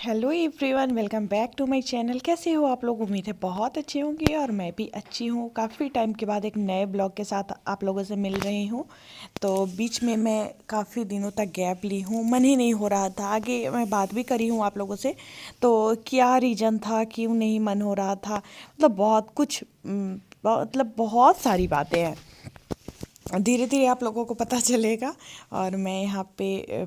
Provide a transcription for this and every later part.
Hello everyone, welcome back to my channel. कैसे हो आप लोग? उम्मीद है बहुत अच्छे होंगे और मैं भी अच्छी हूँ। काफ़ी टाइम के बाद एक नए ब्लॉग के साथ आप लोगों से मिल रही हूँ। तो बीच में मैं काफ़ी दिनों तक गैप ली हूँ, मन ही नहीं हो रहा था। आगे मैं बात भी करी हूँ आप लोगों से, तो क्या रीज़न था, क्यों नहीं मन हो रहा था, मतलब बहुत कुछ, मतलब बहुत सारी बातें हैं। धीरे धीरे आप लोगों को पता चलेगा। और मैं यहाँ पे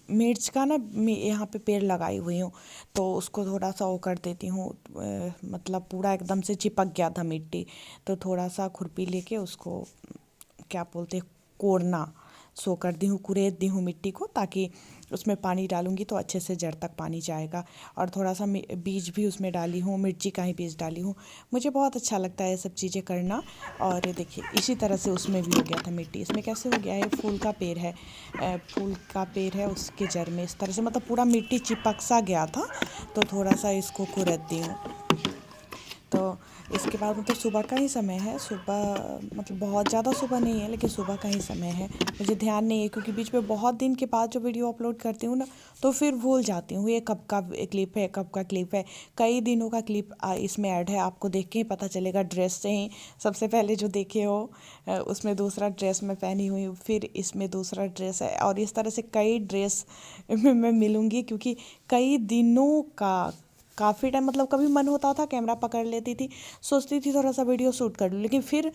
मिर्च का ना यहाँ पे पेड़ लगाई हुई हूँ, तो उसको थोड़ा सा वो कर देती हूँ। मतलब पूरा एकदम से चिपक गया था मिट्टी, तो थोड़ा सा खुरपी लेके उसको क्या बोलते हैं, कोड़ना सो कर दी हूँ, कुरेद दी हूँ मिट्टी को, ताकि उसमें पानी डालूंगी तो अच्छे से जड़ तक पानी जाएगा। और थोड़ा सा बीज भी उसमें डाली हूँ, मिर्ची का ही बीज डाली हूँ। मुझे बहुत अच्छा लगता है ये सब चीज़ें करना। और देखिए इसी तरह से उसमें भी हो गया था मिट्टी। इसमें कैसे हो गया है, फूल का पेड़ है, फूल का पेड़ है, उसके जड़ में इस तरह से मतलब पूरा मिट्टी चिपक सा गया था। तो थोड़ा सा इसको कुरेद दी हूँ। तो इसके बाद मतलब सुबह का ही समय है, सुबह मतलब बहुत ज़्यादा सुबह नहीं है, लेकिन सुबह का ही समय है। मुझे ध्यान नहीं है क्योंकि बीच में बहुत दिन के बाद जो वीडियो अपलोड करती हूँ ना, तो फिर भूल जाती हूँ ये कब का क्लिप है, कब का क्लिप है। कई दिनों का क्लिप इसमें ऐड है, आपको देख के ही पता चलेगा। ड्रेस से ही सबसे पहले जो देखे हो, उसमें दूसरा ड्रेस मैं पहनी हुई हूँ, फिर इसमें दूसरा ड्रेस है, और इस तरह से कई ड्रेस में मैं मिलूँगी, क्योंकि कई दिनों का काफ़ी टाइम, मतलब कभी मन होता था कैमरा पकड़ लेती थी, सोचती थी थोड़ा सा वीडियो शूट कर लूँ, लेकिन फिर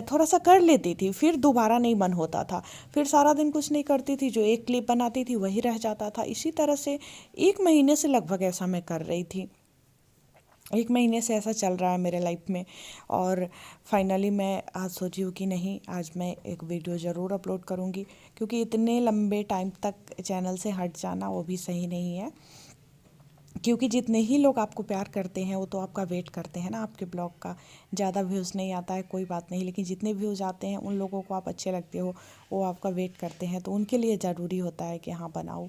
थोड़ा सा कर लेती थी, फिर दोबारा नहीं मन होता था, फिर सारा दिन कुछ नहीं करती थी, जो एक क्लिप बनाती थी वही रह जाता था। इसी तरह से 1 महीने से लगभग ऐसा मैं कर रही थी। 1 महीने से ऐसा चल रहा है मेरे लाइफ में। और फाइनली मैं आज सोची हूँ कि नहीं, आज मैं एक वीडियो ज़रूर अपलोड करूँगी, क्योंकि इतने लंबे टाइम तक चैनल से हट जाना वो भी सही नहीं है। क्योंकि जितने ही लोग आपको प्यार करते हैं वो तो आपका वेट करते हैं ना आपके ब्लॉग का। ज़्यादा व्यूज़ नहीं आता है कोई बात नहीं, लेकिन जितने व्यूज़ आते हैं उन लोगों को आप अच्छे लगते हो, वो आपका वेट करते हैं, तो उनके लिए ज़रूरी होता है कि हाँ बनाओ।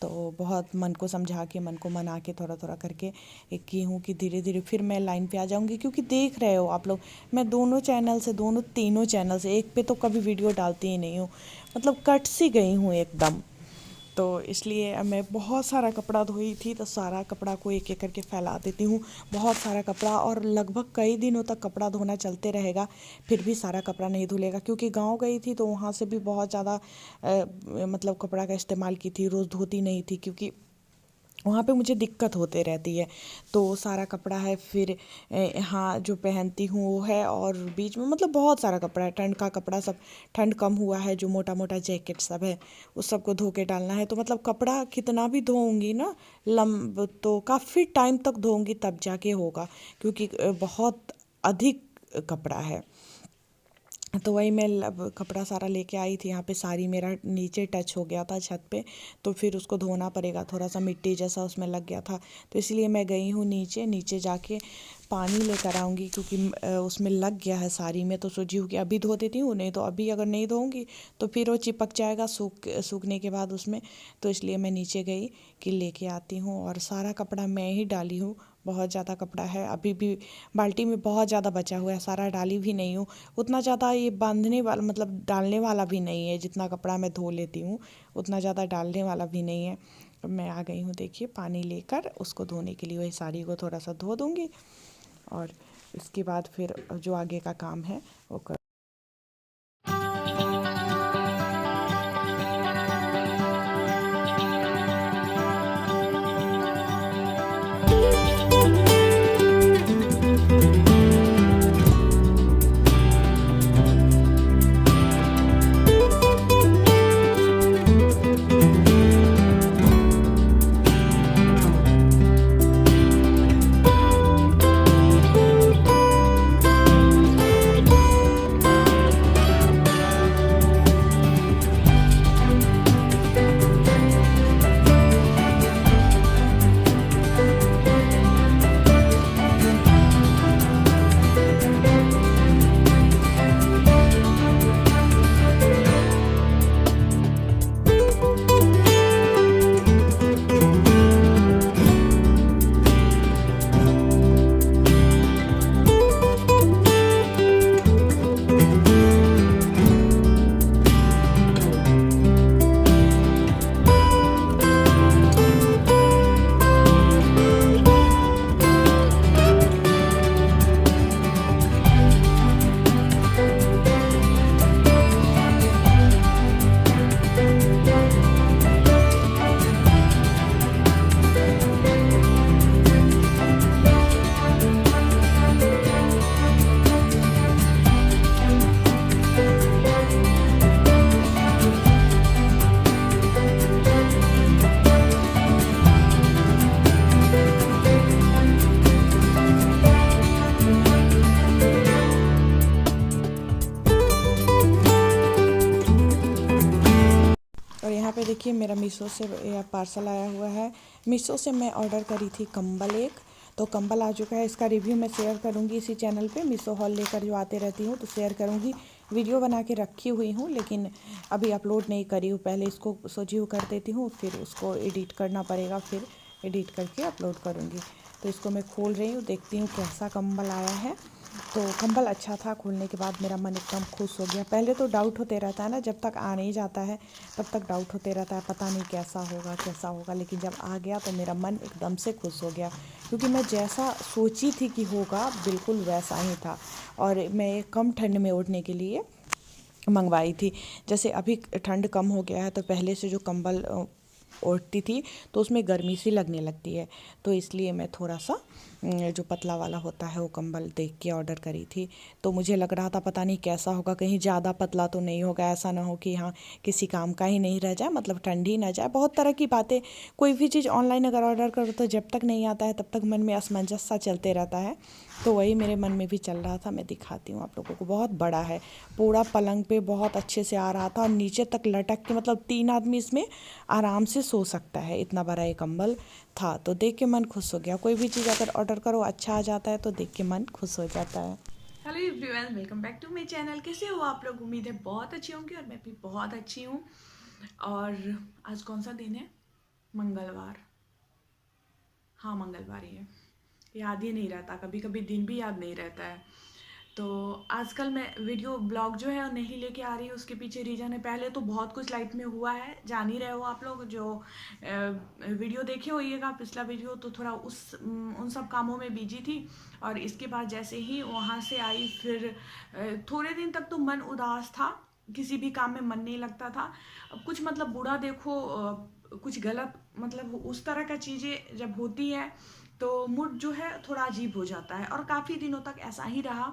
तो बहुत मन को समझा के, मन को मना के, थोड़ा थोड़ा करके एक की हूँ कि धीरे धीरे फिर मैं लाइन पे आ जाऊँगी। क्योंकि देख रहे हो आप लोग, मैं दोनों चैनल से, दोनों तीनों चैनल से एक पे तो कभी वीडियो डालती ही नहीं हूँ, मतलब कट सी गई हूँ एकदम। तो इसलिए अब मैं बहुत सारा कपड़ा धोई थी, तो सारा कपड़ा को एक एक करके फैला देती हूँ। बहुत सारा कपड़ा, और लगभग कई दिनों तक कपड़ा धोना चलते रहेगा, फिर भी सारा कपड़ा नहीं धुलेगा। क्योंकि गांव गई थी तो वहाँ से भी बहुत ज़्यादा मतलब कपड़ा का इस्तेमाल की थी, रोज़ धोती नहीं थी, क्योंकि वहाँ पे मुझे दिक्कत होते रहती है। तो सारा कपड़ा है, फिर हाँ जो पहनती हूँ वो है, और बीच में मतलब बहुत सारा कपड़ा है, ठंड का कपड़ा सब। ठंड कम हुआ है, जो मोटा मोटा जैकेट सब है उस सब को धो के डालना है। तो मतलब कपड़ा कितना भी धोऊंगी ना, तो काफ़ी टाइम तक धोऊंगी तब जाके होगा, क्योंकि बहुत अधिक कपड़ा है। तो वही मैं कपड़ा सारा लेके आई थी। यहाँ पे साड़ी मेरा नीचे टच हो गया था छत पे, तो फिर उसको धोना पड़ेगा, थोड़ा सा मिट्टी जैसा उसमें लग गया था। तो इसलिए मैं गई हूँ नीचे, नीचे जाके पानी लेकर आऊँगी, क्योंकि उसमें लग गया है साड़ी में। तो सोची हूँ कि अभी धो देती हूँ, नहीं तो अभी अगर नहीं धोऊंगी तो फिर वो चिपक जाएगा सूखने के बाद उसमें। तो इसलिए मैं नीचे गई कि लेके आती हूँ। और सारा कपड़ा मैं ही डाली हूँ, बहुत ज़्यादा कपड़ा है, अभी भी बाल्टी में बहुत ज़्यादा बचा हुआ है, सारा डाली भी नहीं हूँ। उतना ज़्यादा ये बांधने वाला, मतलब डालने वाला भी नहीं है, जितना कपड़ा मैं धो लेती हूँ उतना ज़्यादा डालने वाला भी नहीं है। मैं आ गई हूँ, देखिए पानी लेकर उसको धोने के लिए। वही साड़ी को थोड़ा सा धो दूँगी, और इसके बाद फिर जो आगे का काम है वो कर। यहाँ पे देखिए मेरा मीशो से पार्सल आया हुआ है। मीशो से मैं ऑर्डर करी थी कंबल एक, तो कंबल आ चुका है। इसका रिव्यू मैं शेयर करूँगी इसी चैनल पे। मीशो हॉल लेकर जो आते रहती हूँ तो शेयर करूँगी। वीडियो बना के रखी हुई हूँ लेकिन अभी अपलोड नहीं करी हूँ। पहले इसको सोची हुई कर देती हूँ, फिर उसको एडिट करना पड़ेगा, फिर एडिट करके अपलोड करूँगी। तो इसको मैं खोल रही हूँ, देखती हूँ कैसा कंबल आया है। तो कंबल अच्छा था, खोलने के बाद मेरा मन एकदम खुश हो गया। पहले तो डाउट होते रहता है ना, जब तक आ नहीं जाता है तब तक डाउट होते रहता है, पता नहीं कैसा होगा कैसा होगा। लेकिन जब आ गया तो मेरा मन एकदम से खुश हो गया, क्योंकि मैं जैसा सोची थी कि होगा बिल्कुल वैसा ही था। और मैं कम ठंड में ओढ़ने के लिए मंगवाई थी। जैसे अभी ठंड कम हो गया है तो पहले से जो कंबल ओढ़ती थी तो उसमें गर्मी सी लगने लगती है, तो इसलिए मैं थोड़ा सा जो पतला वाला होता है वो कंबल देख के ऑर्डर करी थी। तो मुझे लग रहा था पता नहीं कैसा होगा, कहीं ज़्यादा पतला तो नहीं होगा, ऐसा ना हो कि हाँ किसी काम का ही नहीं रह जाए, मतलब ठंड ही ना जाए। बहुत तरह की बातें, कोई भी चीज़ ऑनलाइन अगर ऑर्डर करो तो जब तक नहीं आता है तब तक मन में असमंजस सा चलते रहता है। तो वही मेरे मन में भी चल रहा था। मैं दिखाती हूँ आप लोगों को। बहुत बड़ा है, पूरा पलंग पे बहुत अच्छे से आ रहा था और नीचे तक लटक के, मतलब 3 आदमी इसमें आराम से सो सकता है, इतना बड़ा ये कंबल था। तो देख के मन खुश हो गया। कोई भी चीज़ अगर ऑर्डर करो अच्छा आ जाता है तो देख के मन खुश हो जाता है। Hello everyone, welcome back to my channel. कैसे हो आप लोग? उम्मीद है बहुत अच्छी होंगी और मैं भी बहुत अच्छी हूँ। और आज कौन सा दिन है? मंगलवार। हाँ, मंगलवार ही है। याद ही नहीं रहता, कभी कभी दिन भी याद नहीं रहता है। तो आजकल मैं वीडियो ब्लॉग जो है नहीं लेके आ रही हूँ, उसके पीछे रीज़न है। पहले तो बहुत कुछ लाइफ में हुआ है, जान ही रहे हो आप लोग। जो वीडियो देखे होइएगा पिछला वीडियो, तो थोड़ा उन सब कामों में बिजी थी। और इसके बाद जैसे ही वहाँ से आई, फिर थोड़े दिन तक तो मन उदास था, किसी भी काम में मन नहीं लगता था। अब कुछ मतलब बुरा देखो, कुछ गलत, मतलब उस तरह का चीज़ें जब होती है तो मूड जो है थोड़ा अजीब हो जाता है। और काफ़ी दिनों तक ऐसा ही रहा,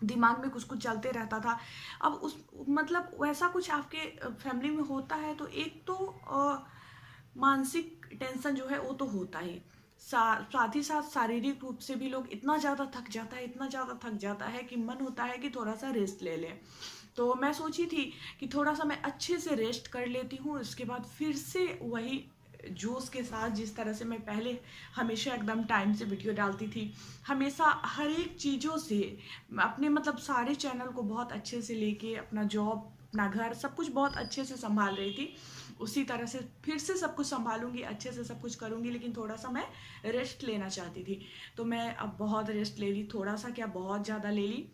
दिमाग में कुछ कुछ चलते रहता था। अब उस मतलब वैसा कुछ आपके फैमिली में होता है तो एक तो मानसिक टेंशन जो है वो तो होता ही, साथ ही साथ शारीरिक रूप से भी लोग इतना ज़्यादा थक जाता है, इतना ज़्यादा थक जाता है कि मन होता है कि थोड़ा सा रेस्ट ले लें। तो मैं सोची थी कि थोड़ा सा मैं अच्छे से रेस्ट कर लेती हूँ, इसके बाद फिर से वही जोश के साथ, जिस तरह से मैं पहले हमेशा एकदम टाइम से वीडियो डालती थी, हमेशा हर एक चीज़ों से अपने मतलब सारे चैनल को बहुत अच्छे से लेके, अपना जॉब, अपना घर, सब कुछ बहुत अच्छे से संभाल रही थी, उसी तरह से फिर से सब कुछ संभालूंगी, अच्छे से सब कुछ करूंगी। लेकिन थोड़ा सा मैं रेस्ट लेना चाहती थी, तो मैं अब बहुत रेस्ट ले ली, थोड़ा सा क्या बहुत ज़्यादा ले ली।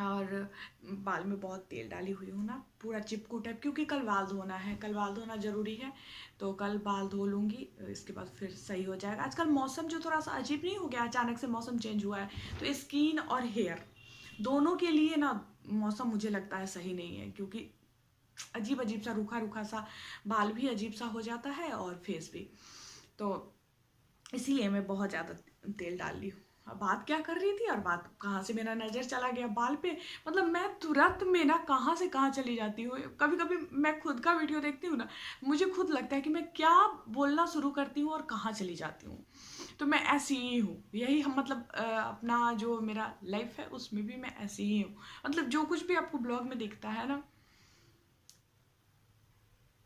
और बाल में बहुत तेल डाली हुई हूँ ना, पूरा चिपकू टाइप, क्योंकि कल बाल धोना है, कल बाल धोना ज़रूरी है। तो कल बाल धो लूँगी, इसके बाद फिर सही हो जाएगा। आजकल मौसम जो थोड़ा सा अजीब नहीं हो गया, अचानक से मौसम चेंज हुआ है, तो स्किन और हेयर दोनों के लिए ना मौसम मुझे लगता है सही नहीं है, क्योंकि अजीब अजीब सा, रूखा रूखा सा, बाल भी अजीब सा हो जाता है और फेस भी। तो इसीलिए मैं बहुत ज़्यादा तेल डाल ली हूँ। अब बात क्या कर रही थी और बात कहाँ से मेरा नज़र चला गया बाल पे, मतलब मैं तुरंत में ना कहाँ से कहाँ चली जाती हूँ। कभी कभी मैं खुद का वीडियो देखती हूँ ना, मुझे खुद लगता है कि मैं क्या बोलना शुरू करती हूँ और कहाँ चली जाती हूँ। तो मैं ऐसी ही हूँ, यही हम मतलब अपना जो मेरा लाइफ है उसमें भी मैं ऐसी ही हूँ। मतलब जो कुछ भी आपको ब्लॉग में दिखता है ना,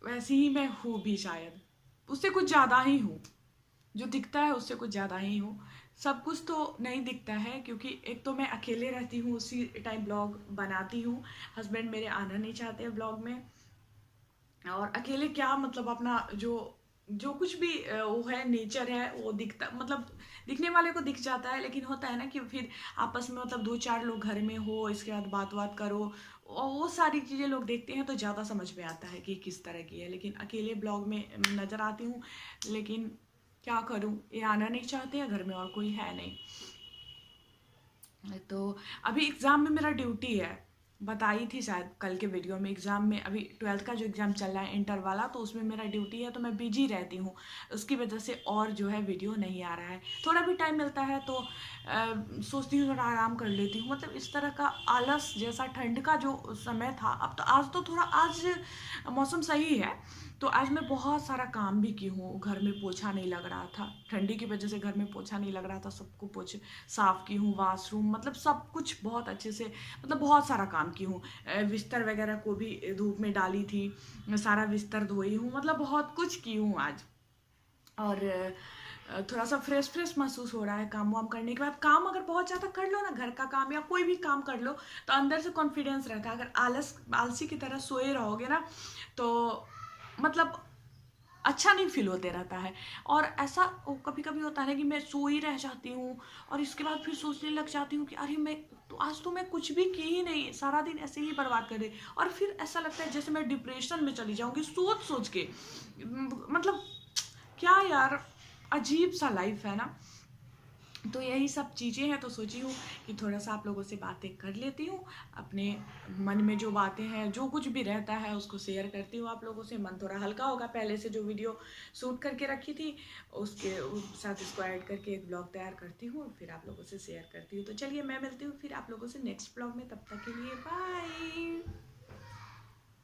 वैसी ही मैं हूँ भी, शायद उससे कुछ ज़्यादा ही हूँ। जो दिखता है उससे कुछ ज़्यादा ही हूँ। सब कुछ तो नहीं दिखता है, क्योंकि एक तो मैं अकेले रहती हूँ, उसी टाइम ब्लॉग बनाती हूँ। हस्बैंड मेरे आना नहीं चाहते ब्लॉग में, और अकेले क्या मतलब अपना जो जो कुछ भी वो है, नेचर है, वो दिखता, मतलब दिखने वाले को दिख जाता है। लेकिन होता है ना कि फिर आपस में मतलब 2-4 लोग घर में हो, इसके बाद बात बात करो, और वो सारी चीज़ें लोग देखते हैं तो ज़्यादा समझ में आता है कि किस तरह की है। लेकिन अकेले ब्लॉग में नज़र आती हूँ, लेकिन क्या करूँ, ये आना नहीं चाहते हैं, घर में और कोई है नहीं। तो अभी एग्ज़ाम में मेरा ड्यूटी है, बताई थी शायद कल के वीडियो में। एग्ज़ाम में अभी 12th का जो एग्ज़ाम चल रहा है इंटर वाला, तो उसमें मेरा ड्यूटी है, तो मैं बिजी रहती हूँ, उसकी वजह से और जो है वीडियो नहीं आ रहा है। थोड़ा भी टाइम मिलता है तो सोचती हूँ थोड़ा आराम कर लेती हूँ, मतलब इस तरह का आलस जैसा। ठंड का जो समय था, अब तो आज तो थोड़ा, आज मौसम सही है, तो आज मैं बहुत सारा काम भी की हूँ। घर में पोछा नहीं लग रहा था, ठंडी की वजह से घर में पोछा नहीं लग रहा था, सबको पोछ साफ़ की हूँ, वाशरूम, मतलब सब कुछ बहुत अच्छे से, मतलब बहुत सारा काम की हूँ। बिस्तर वगैरह को भी धूप में डाली थी, सारा बिस्तर धोई हूँ, मतलब बहुत कुछ की हूँ आज। और थोड़ा सा फ्रेश फ्रेश महसूस हो रहा है काम वाम करने के बाद। काम अगर बहुत ज़्यादा कर लो ना, घर का काम या कोई भी काम कर लो, तो अंदर से कॉन्फिडेंस रहता है। अगर आलसी की तरह सोए रहोगे ना, तो मतलब अच्छा नहीं फील होते रहता है। और ऐसा कभी कभी होता है ना कि मैं सो ही रह जाती हूँ और इसके बाद फिर सोचने लग जाती हूँ कि अरे मैं तो आज तो मैं कुछ भी की ही नहीं, सारा दिन ऐसे ही बर्बाद कर दे। और फिर ऐसा लगता है जैसे मैं डिप्रेशन में चली जाऊंगी सोच सोच के। मतलब क्या यार, अजीब सा लाइफ है ना। तो यही सब चीज़ें हैं, तो सोची हूँ कि थोड़ा सा आप लोगों से बातें कर लेती हूँ। अपने मन में जो बातें हैं, जो कुछ भी रहता है, उसको शेयर करती हूँ आप लोगों से। मन थोड़ा हल्का होगा। पहले से जो वीडियो शूट करके रखी थी उसके साथ इसको ऐड करके एक ब्लॉग तैयार करती हूँ, फिर आप लोगों से शेयर करती हूँ। तो चलिए मैं मिलती हूँ फिर आप लोगों से नेक्स्ट ब्लॉग में। तब तक के लिए बाय।